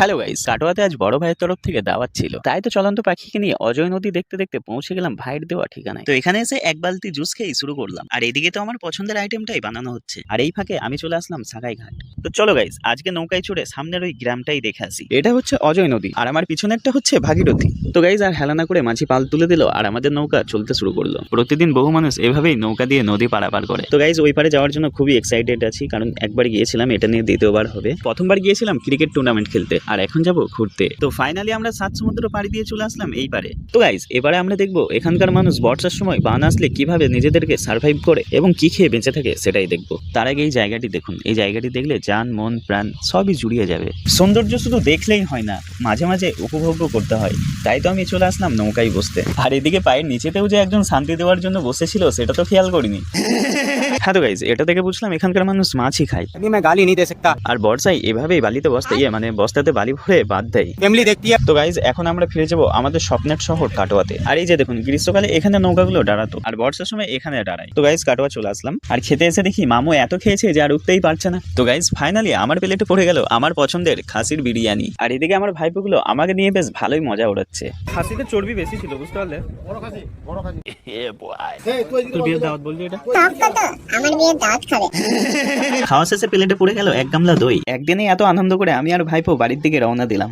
Hello guys, কাটোয়াতে আজ বড় ভাইয়ের তরফ থেকে দাওয়াত ছিল, তাই তো চলন্ত পাখিকে নিয়ে অজয় নদী দেখতে দেখতে পৌঁছে গেলাম ভাইয়ের দেওয়া ঠিকানায়। তো এখানে এসে এক বালতি জুস খেয়ে শুরু করলাম, আর এদিকে তো আমার পছন্দের আইটেমটাই বানানো হচ্ছে, আর এই ফাঁকে আমি চলে আসলাম সাগাই ঘাট। তো চলো গাইস, আজকে নৌকায় চড়ে সামনের ওই গ্রামটাই দেখে আসি। এটা হচ্ছে অজয় নদী, আর আমার পিছনেরটা হচ্ছে ভাগীরথী। তো গাইস, আর হেলানা করে মাঝি পাল তুলে দিল, আর আমাদের নৌকা চলতে শুরু করলো। প্রতিদিন বহু মানুষ এভাবেই নৌকা দিয়ে নদী পারাপার করে। তো গাইস, ওই পারে যাওয়ার জন্য খুবই এক্সাইটেড আছি, কারণ একবার গিয়েছিলাম, এটা নিয়ে দ্বিতীয়বার হবে। প্রথমবার গিয়েছিলাম ক্রিকেট টুর্নামেন্ট খেলতে, আর এখন যাব ঘুরতে। তো ফাইনালি আমরা 7 সমুদ্র পাড়ি দিয়ে চলে আসলাম এই পারে। তো গাইস, এবারে আমরা দেখবো এখানকার মানুষ বর্ষার সময় বান আসলে কিভাবে নিজেদেরকে সার্ভাইভ করে এবং কি খেয়ে বেঁচে থাকে সেটাই দেখবো। তার আগে এই জায়গাটি দেখুন, এই জায়গাটি দেখলে জান মন প্রাণ সবই জুড়িয়ে যাবে। সৌন্দর্য শুধু দেখলেই হয় না, মাঝে মাঝে উপভোগ করতে হয়। তাই তো আমি চলে আসলাম নৌকায় বসতে। আর এদিকে পায়ের নিচেতেও যে একজন শান্তি দেওয়ার জন্য বসেছিল সেটা তো খেয়াল করিনি। হ্যাঁ তো গাইস, এটা থেকে বুঝলাম এখানকার মানুষ মাছই খায়। গালি नहीं दे सकता। আর বর্ষায় এভাবেই বালিতে বসতে মানে বস্তাতে বালি ভরে বাদ দেয়। फैमिली देखती है। তো গাইজ, এখন আমরা ফিরে যাব আমাদের স্বপ্নের শহর কাটোয়াতে। আর এই যে দেখুন, গ্রীষ্মকালে এখানে নৌকাগুলো দাঁড়াতো, আর বর্ষার সময় এখানে দাঁড়ায়। তো গাইজ, কাটোয়া চলে আসলাম, আর খেতে এসে দেখি মামু এত খেয়েছে যে আর উঠতেই পারছে না। তো গাইজ, ফাইনালি আমার প্লেটে পড়ে গেল আমার পছন্দের খাসির বিরিয়ানি। আর এদিকে আমার ভাইপোগুলো আমাকে নিয়ে বেশ ভালোই মজা উড়াচ্ছে। খাসিতে চর্বি বেশি ছিল, বুঝতে পারলে? তোর বিয়ের দাওয়াত বললি এটা? আমার মেয়ে দাঁত খাবে। খাওয়া শেষে প্লেটে পড়ে গেল এক গামলা দই। একদিনেই এত আনন্দ করে আমি আর ভাইপো বাড়ির দিকে রওনা দিলাম।